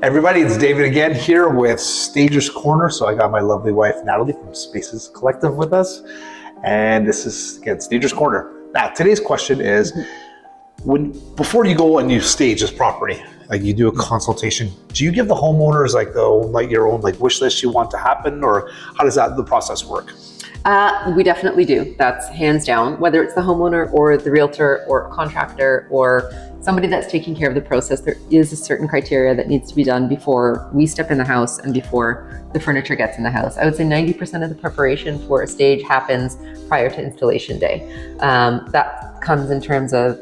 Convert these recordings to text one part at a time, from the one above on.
Everybody, it's David again here with Stagers Corner. So I got my lovely wife, Natalie from Spaces Collective with us. And this is, again, Stagers Corner. Now, today's question is, before you go and you stage this property, like you do a consultation, do you give the homeowners your own wish list you want to happen, or how does the process work? We definitely do. That's hands down. Whether it's the homeowner or the realtor or contractor or somebody that's taking care of the process, there is a certain criteria that needs to be done before we step in the house and before the furniture gets in the house. I would say 90% of the preparation for a stage happens prior to installation day. That comes in terms of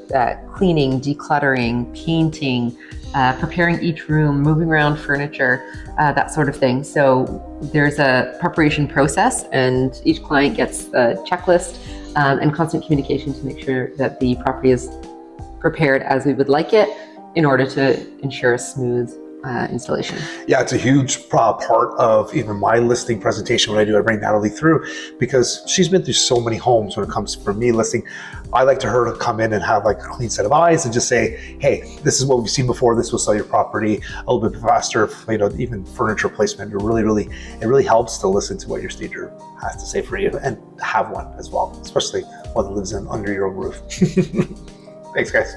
cleaning, decluttering, painting, preparing each room, moving around furniture, that sort of thing. So there's a preparation process, and each client gets a checklist and constant communication to make sure that the property is prepared as we would like it in order to ensure a smooth installation. Yeah, it's a huge part of even my listing presentation. When I bring Natalie through, because she's been through so many homes when it comes for me listing. I like her to come in and have a clean set of eyes and just say, hey, this is what we've seen before. This will sell your property a little bit faster. Even furniture placement, it really helps to listen to what your stager has to say for you and have one as well, especially one that lives under your own roof. Thanks, guys.